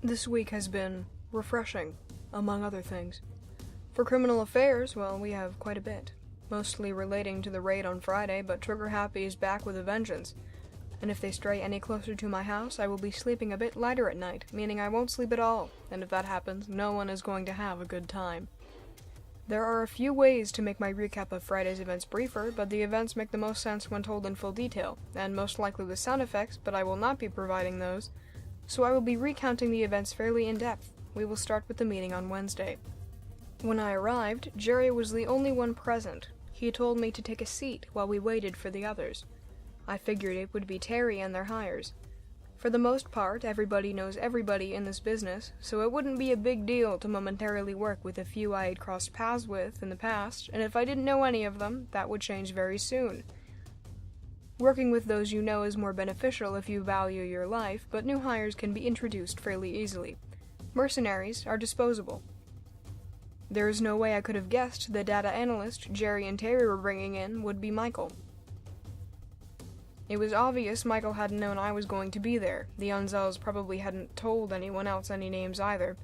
This week has been refreshing, among other things. For criminal affairs, well, we have quite a bit. Mostly relating to the raid on Friday, but Trigger Happy is back with a vengeance. And if they stray any closer to my house, I will be sleeping a bit lighter at night, meaning I won't sleep at all, and if that happens, no one is going to have a good time. There are a few ways to make my recap of Friday's events briefer, but the events make the most sense when told in full detail, and most likely with sound effects, but I will not be providing those, so I will be recounting the events fairly in depth. We will start with the meeting on Wednesday. When I arrived, Jerry was the only one present. He told me to take a seat while we waited for the others. I figured it would be Terry and their hires. For the most part, everybody knows everybody in this business, so it wouldn't be a big deal to momentarily work with a few I had crossed paths with in the past, and if I didn't know any of them, that would change very soon. Working with those you know is more beneficial if you value your life, but new hires can be introduced fairly easily. Mercenaries are disposable. There is no way I could have guessed the data analyst Jerry and Terry were bringing in would be Michael. It was obvious Michael hadn't known I was going to be there. The Anzels probably hadn't told anyone else any names either,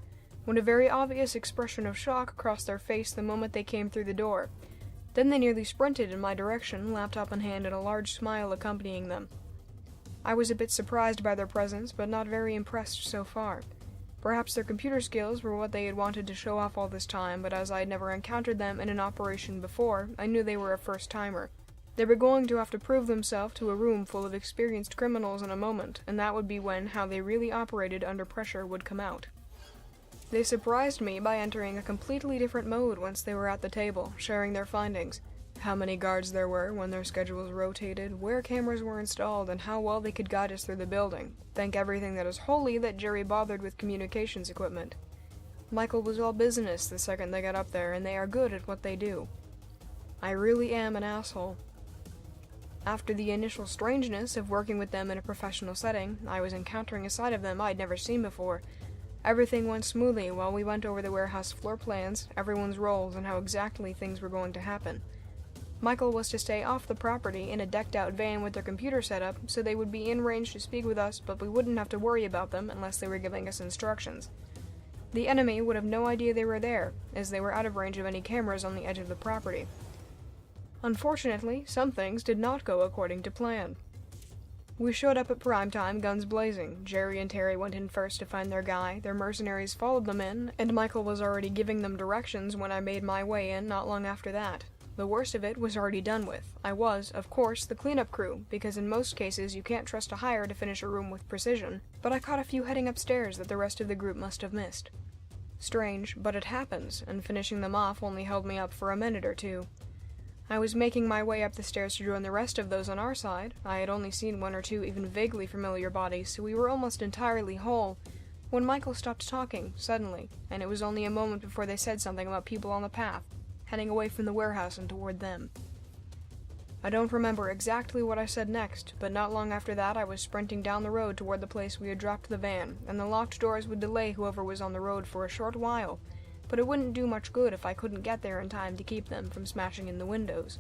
when a very obvious expression of shock crossed their face the moment they came through the door. Then they nearly sprinted in my direction, laptop in hand and a large smile accompanying them. I was a bit surprised by their presence, but not very impressed so far. Perhaps their computer skills were what they had wanted to show off all this time, but as I had never encountered them in an operation before, I knew they were a first-timer. They were going to have to prove themselves to a room full of experienced criminals in a moment, and that would be when how they really operated under pressure would come out. They surprised me by entering a completely different mode once they were at the table, sharing their findings. How many guards there were, when their schedules rotated, where cameras were installed, and how well they could guide us through the building. Thank everything that is holy that Jerry bothered with communications equipment. Michael was all business the second they got up there, and they are good at what they do. I really am an asshole. After the initial strangeness of working with them in a professional setting, I was encountering a side of them I'd never seen before. Everything went smoothly while we went over the warehouse floor plans, everyone's roles, and how exactly things were going to happen. Michael was to stay off the property in a decked-out van with their computer set up, so they would be in range to speak with us, but we wouldn't have to worry about them unless they were giving us instructions. The enemy would have no idea they were there, as they were out of range of any cameras on the edge of the property. Unfortunately, some things did not go according to plan. We showed up at prime time, guns blazing. Jerry and Terry went in first to find their guy, their mercenaries followed them in, and Michael was already giving them directions when I made my way in not long after that. The worst of it was already done with. I was, of course, the cleanup crew, because in most cases you can't trust a hire to finish a room with precision, but I caught a few heading upstairs that the rest of the group must have missed. Strange, but it happens, and finishing them off only held me up for a minute or two. I was making my way up the stairs to join the rest of those on our side. I had only seen one or two even vaguely familiar bodies, so we were almost entirely whole, when Michael stopped talking, suddenly, and it was only a moment before they said something about people on the path, heading away from the warehouse and toward them. I don't remember exactly what I said next, but not long after that I was sprinting down the road toward the place we had dropped the van, and the locked doors would delay whoever was on the road for a short while, but it wouldn't do much good if I couldn't get there in time to keep them from smashing in the windows.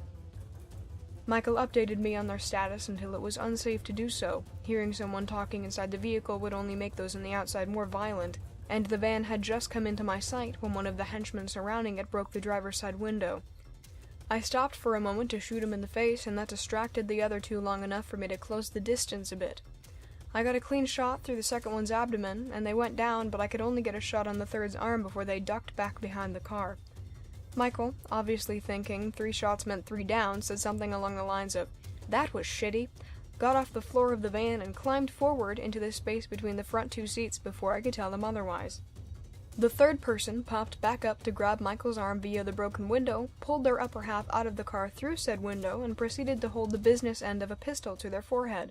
Michael updated me on their status until it was unsafe to do so. Hearing someone talking inside the vehicle would only make those on the outside more violent, and the van had just come into my sight when one of the henchmen surrounding it broke the driver's side window. I stopped for a moment to shoot him in the face, and that distracted the other two long enough for me to close the distance a bit. I got a clean shot through the second one's abdomen, and they went down, but I could only get a shot on the third's arm before they ducked back behind the car. Michael, obviously thinking 3 shots meant 3 down, said something along the lines of, "That was shitty," got off the floor of the van and climbed forward into the space between the front 2 seats before I could tell them otherwise. The third person popped back up to grab Michael's arm via the broken window, pulled their upper half out of the car through said window, and proceeded to hold the business end of a pistol to their forehead.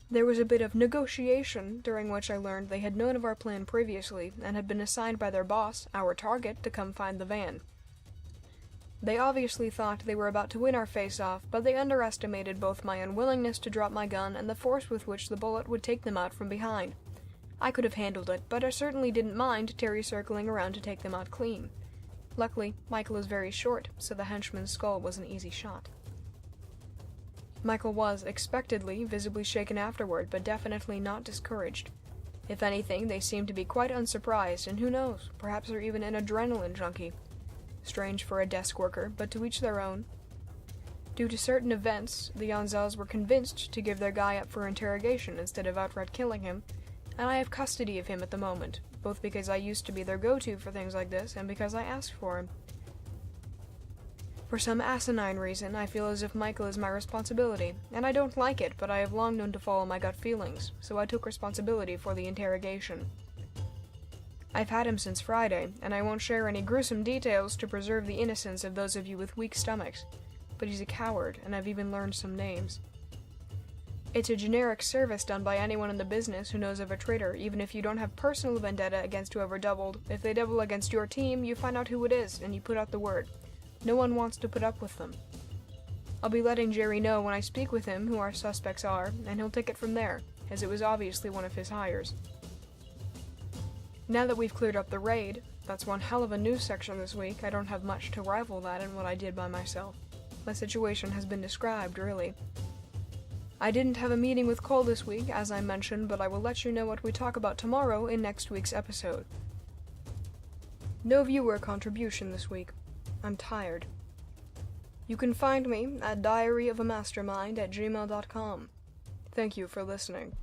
There was a bit of negotiation, during which I learned they had known of our plan previously, and had been assigned by their boss, our target, to come find the van. They obviously thought they were about to win our face-off, but they underestimated both my unwillingness to drop my gun and the force with which the bullet would take them out from behind. I could have handled it, but I certainly didn't mind Terry circling around to take them out clean. Luckily, Michael is very short, so the henchman's skull was an easy shot. Michael was, expectedly, visibly shaken afterward, but definitely not discouraged. If anything, they seem to be quite unsurprised, and who knows, perhaps they're even an adrenaline junkie. Strange for a desk worker, but to each their own. Due to certain events, the Anzels were convinced to give their guy up for interrogation instead of outright killing him, and I have custody of him at the moment, both because I used to be their go-to for things like this, and because I asked for him. For some asinine reason, I feel as if Michael is my responsibility, and I don't like it, but I have long known to follow my gut feelings, so I took responsibility for the interrogation. I've had him since Friday, and I won't share any gruesome details to preserve the innocence of those of you with weak stomachs, but he's a coward, and I've even learned some names. It's a generic service done by anyone in the business who knows of a traitor, even if you don't have personal vendetta against whoever doubled. If they double against your team, you find out who it is, and you put out the word. No one wants to put up with them. I'll be letting Jerry know when I speak with him who our suspects are, and he'll take it from there, as it was obviously one of his hires. Now that we've cleared up the raid, that's one hell of a news section this week. I don't have much to rival that in what I did by myself. My situation has been described, really. I didn't have a meeting with Cole this week, as I mentioned, but I will let you know what we talk about tomorrow in next week's episode. No viewer contribution this week. I'm tired. You can find me at diaryofamastermind@gmail.com. Thank you for listening.